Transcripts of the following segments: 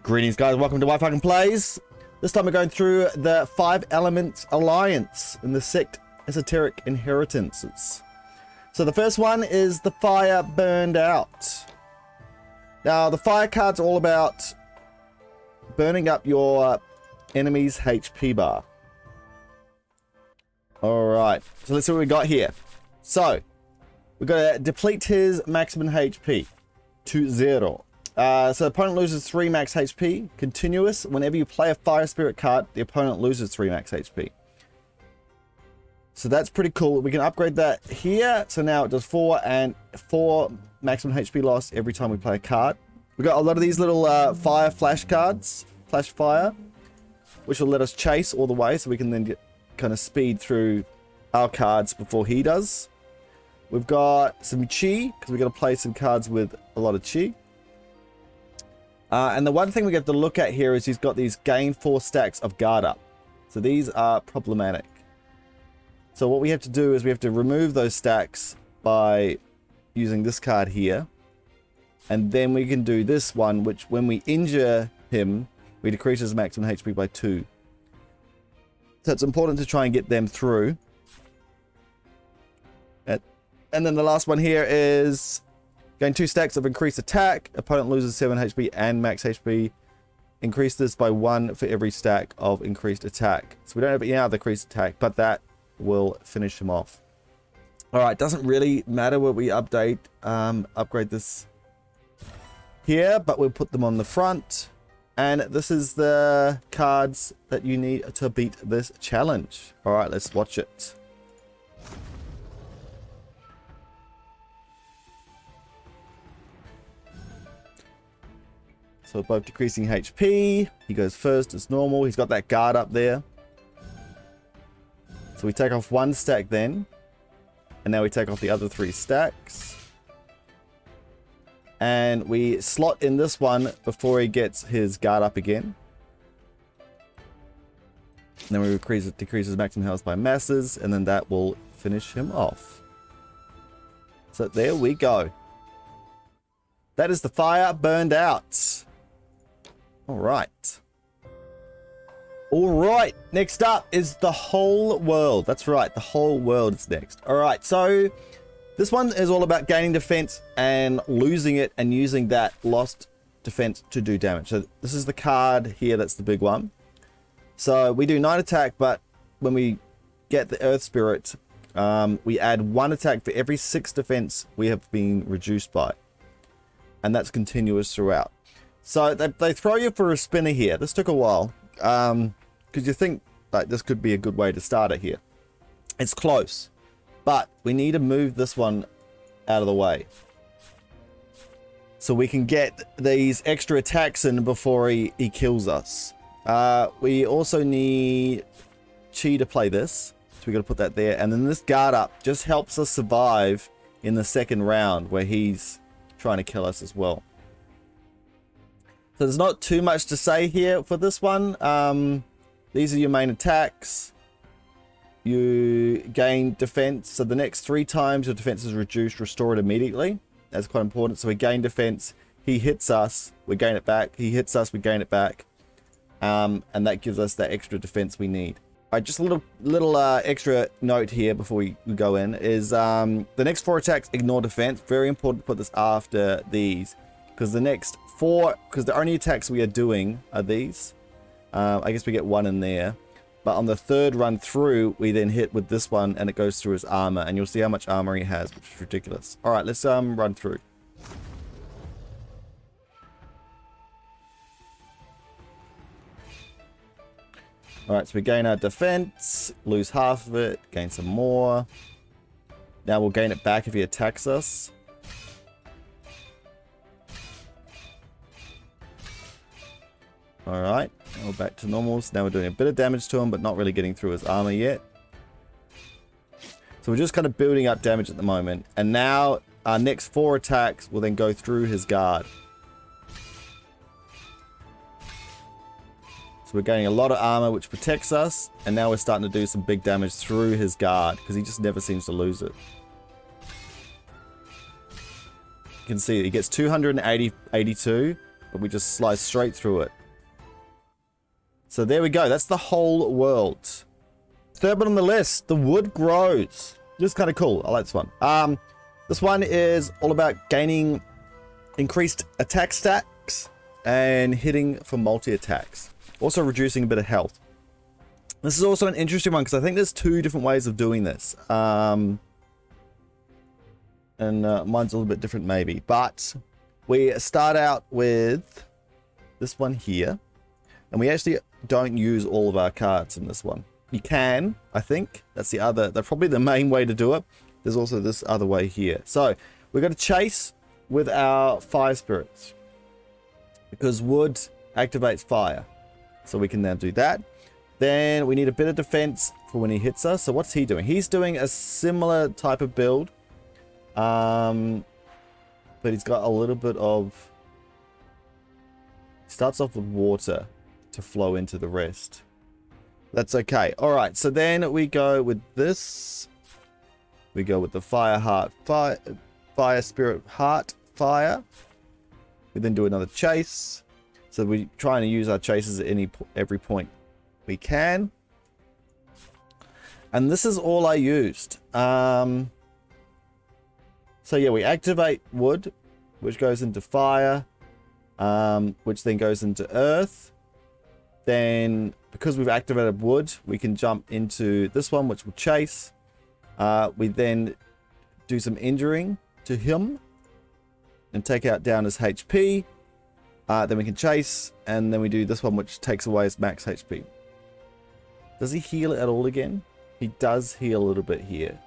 Greetings guys, welcome to WhiteFalcon Plays. This time we're going through the 5 Elements Alliance in the Sect Esoteric Inheritances. So the first one is the Fire Burned Out. Now the fire card's all about burning up your enemy's HP bar. Alright, so let's see what we got here. So, we've got to deplete his maximum HP to 0. So the opponent loses 3 max HP. Continuous. Whenever you play a Fire Spirit card, the opponent loses 3 max HP. So that's pretty cool. We can upgrade that here. So now it does 4 and 4 maximum HP loss every time we play a card. We've got a lot of these little fire flash cards. Flash fire. Which will let us chase all the way. So we can then get, kind of speed through our cards before he does. We've got some chi. Because we're going to play some cards with a lot of chi. And the one thing we have to look at here is he's got these gain 4 stacks of guard up. So these are problematic. So what we have to do is we have to remove those stacks by using this card here. And then we can do this one, which when we injure him, we decrease his maximum HP by 2. So it's important to try and get them through. And then the last one here is gain 2 stacks of increased attack. Opponent loses 7 HP and max HP. Increase this by 1 for every stack of increased attack. So we don't have any other increased attack, but that will finish him off. Alright, doesn't really matter what we upgrade this here, but we'll put them on the front. And this is the cards that you need to beat this challenge. Alright, let's watch it. So both decreasing HP. He goes first as normal. He's got that guard up there. So we take off 1 stack then. And now we take off the other 3 stacks. And we slot in this one before he gets his guard up again. And then we decrease his maximum health by masses. And then that will finish him off. So there we go. That is the Fire Burned Out. Alright. Alright, next up is the Whole World. That's right, the Whole World is next. Alright, so this one is all about gaining defense and losing it and using that lost defense to do damage. So this is the card here, that's the big one. So we do 9 attack, but when we get the Earth Spirit, we add 1 attack for every 6 defense we have been reduced by. And that's continuous throughout. So they throw you for a spinner here. This took a while. Because you think like this could be a good way to start it here. It's close. But we need to move this one out of the way. So we can get these extra attacks in before he kills us. We also need chi to play this. So we got to put that there. And then this guard up just helps us survive in the second round where he's trying to kill us as well. So there's not too much to say here for this one. These are your main attacks. You gain defense. So the next 3 times your defense is reduced, restore it immediately. That's quite important. So we gain defense. He hits us, we gain it back. He hits us, we gain it back. And that gives us that extra defense we need. All right, just a little extra note here before we go in is the next 4 attacks ignore defense. Very important to put this after these. Because the next 4, because the only attacks we are doing are these. I guess we get 1 in there. But on the 3rd run through, we then hit with this one and it goes through his armor. And you'll see how much armor he has, which is ridiculous. Alright, let's run through. Alright, so we gain our defense, lose half of it, gain some more. Now we'll gain it back if he attacks us. Alright, now we're back to normal. So now we're doing a bit of damage to him, but not really getting through his armor yet. So we're just kind of building up damage at the moment. And now our next 4 attacks will then go through his guard. So we're gaining a lot of armor, which protects us. And now we're starting to do some big damage through his guard, because he just never seems to lose it. You can see he gets 282. but we just slice straight through it. So there we go. That's the whole world. Third one on the list, the wood grows. This is kind of cool. I like this one. This one is all about gaining increased attack stacks and hitting for multi-attacks. Also reducing a bit of health. This is also an interesting one because I think there's two different ways of doing this. And mine's a little bit different maybe. But we start out with this one here. And we actually don't use all of our cards in this one. You can, I think. That's probably the main way to do it. There's also this other way here. So we're going to chase with our fire spirits. Because wood activates fire. So we can now do that. Then we need a bit of defense for when he hits us. So what's he doing? He's doing a similar type of build. But he's got a little bit of... Starts off with water to flow into the rest. That's okay. Alright, so then we go with this. We go with the fire spirit heart fire. We then do another chase. So we're trying to use our chases at every point we can. And this is all I used. So yeah, we activate wood, which goes into fire, which then goes into earth. Then, because we've activated wood, we can jump into this one, which will chase. We then do some injuring to him and take out down his HP. Then we can chase, and then we do this one, which takes away his max HP. Does he heal at all again? He does heal a little bit here.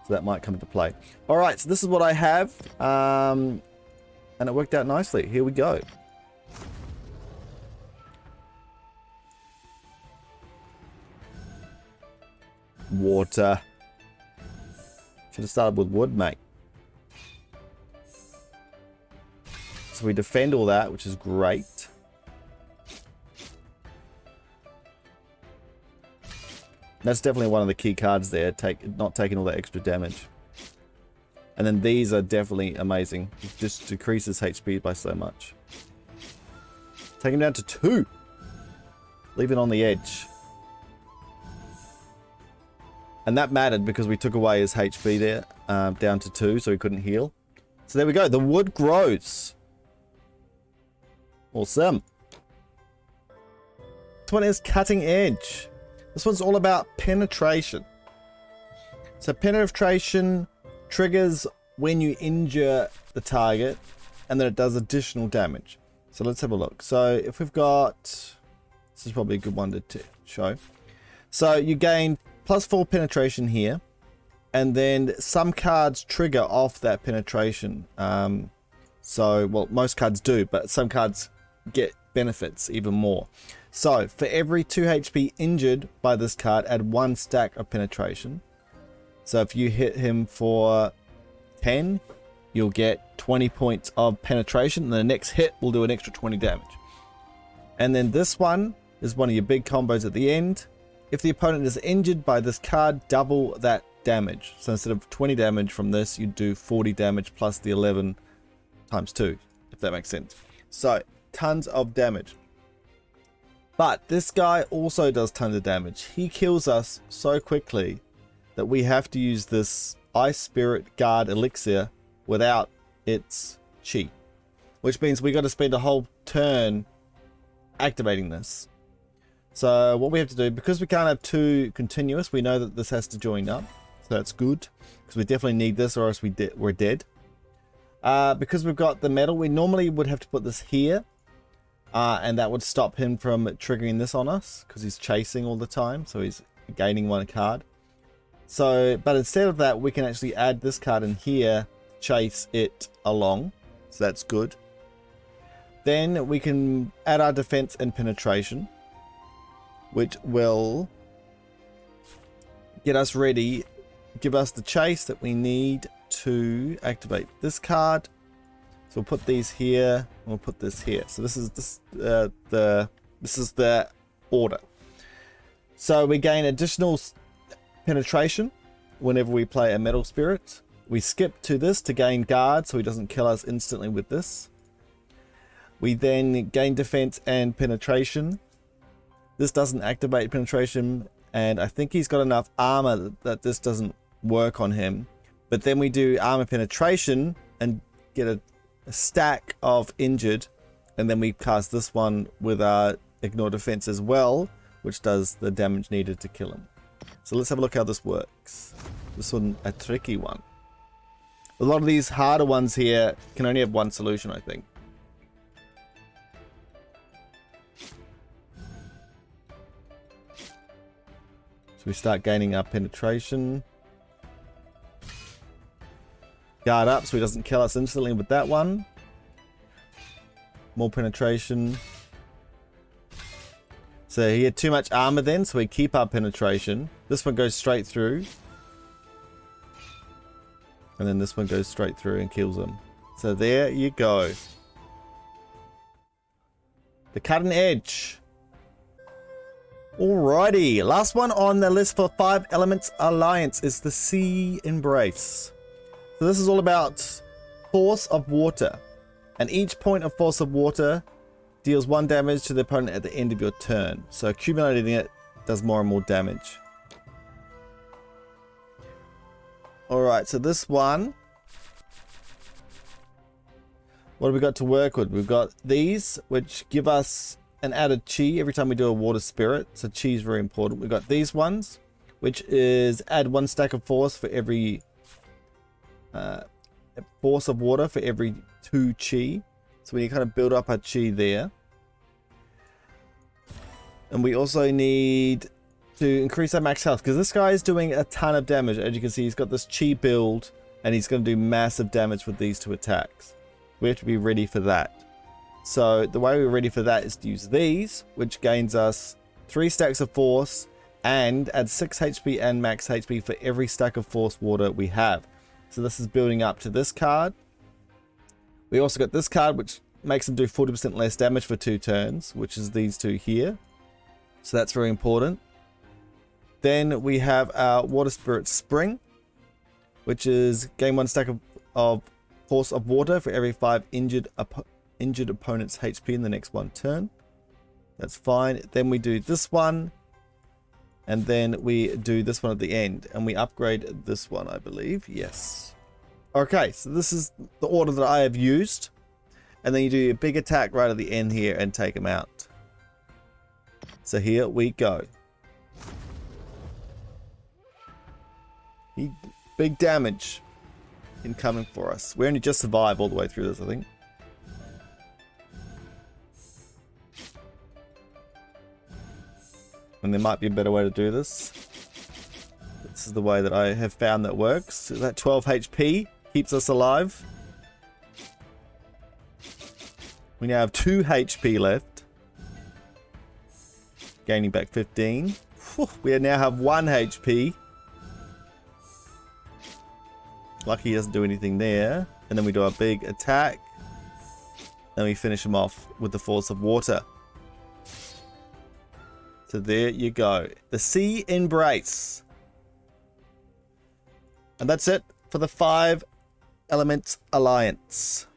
So that might come into play. Alright, so this is what I have. And it worked out nicely. Here we go. Water. Should have started with wood, mate. So we defend all that, which is great. That's definitely one of the key cards there. Not taking all that extra damage. And then these are definitely amazing. It just decreases HP by so much. Take him down to 2. Leave it on the edge. And that mattered because we took away his HP there, down to 2, so he couldn't heal. So there we go. The wood grows. Awesome. This one is cutting edge. This one's all about penetration. So penetration triggers when you injure the target, and then it does additional damage. So let's have a look. So if we've got, this is probably a good one to show. So you gain +4 penetration here, and then some cards trigger off that penetration. So, well, most cards do, but some cards get benefits even more. So for every 2 HP injured by this card, add 1 stack of penetration. So if you hit him for 10, you'll get 20 points of penetration, and the next hit will do an extra 20 damage. And then this one is one of your big combos at the end. If the opponent is injured by this card, double that damage. So instead of 20 damage from this, you do 40 damage plus the 11 times 2, if that makes sense. So tons of damage. But this guy also does tons of damage. He kills us so quickly that we have to use this Ice Spirit Guard Elixir without its chi. Which means we got to spend a whole turn activating this. So what we have to do, because we can't have 2 continuous, we know that this has to join up. So that's good, because we definitely need this or else we're dead. Because we've got the metal, we normally would have to put this here. And that would stop him from triggering this on us, because he's chasing all the time, so he's gaining 1 card. So, but instead of that, we can actually add this card in here, chase it along. So that's good. Then we can add our defense and penetration, which will get us ready, give us the chase that we need to activate this card. So we'll put these here, and we'll put this here. So this is the order. So we gain additional penetration whenever we play a metal spirit. We skip to this to gain guard, so he doesn't kill us instantly with this. We then gain defense and penetration. This doesn't activate penetration, and I think he's got enough armor that this doesn't work on him. But then we do armor penetration and get a stack of injured, and then we cast this one with our ignore defense as well, which does the damage needed to kill him. So let's have a look how this works. This one, a tricky one. A lot of these harder ones here can only have one solution, I think. So we start gaining our penetration. Guard up so he doesn't kill us instantly with that one. More penetration. So he had too much armor then, so we keep our penetration. This one goes straight through. And then this one goes straight through and kills him. So there you go. The cutting edge. Alrighty, last one on the list for 5 Elements Alliance is the Sea Embrace. So this is all about Force of Water. And each point of Force of Water deals 1 damage to the opponent at the end of your turn. So accumulating it does more and more damage. Alright, so this one, what have we got to work with? We've got these, which give us an added chi every time we do a water spirit. So chi is very important. We've got these ones, which is add 1 stack of force for every force of water for every 2 chi. So we kind of build up our chi there. And we also need to increase our max health, because this guy is doing a ton of damage. As you can see, he's got this chi build, and he's going to do massive damage with these 2 attacks. We have to be ready for that. So the way we're ready for that is to use these, which gains us 3 stacks of force and adds 6 HP and max HP for every stack of force water we have. So this is building up to this card. We also got this card, which makes him do 40% less damage for 2 turns, which is these 2 here. So that's very important. Then we have our Water Spirit Spring, which is gain 1 stack of Force of Water for every 5 injured opponent's HP in the next 1 turn. That's fine. Then we do this one, and then we do this one at the end, and we upgrade this one, I believe. Yes. Okay, so this is the order that I have used, and then you do your big attack right at the end here and take him out. So here we go. Big damage incoming for us. We only just survived all the way through this, I think. And there might be a better way to do this. This is the way that I have found that works. So that 12 HP keeps us alive. We now have 2 HP left. Gaining back 15. Whew, we now have 1 HP. Lucky he doesn't do anything there. And then we do our big attack. And we finish him off with the Force of Water. So there you go. The Sea Embrace. And that's it for the 5 Elements Alliance.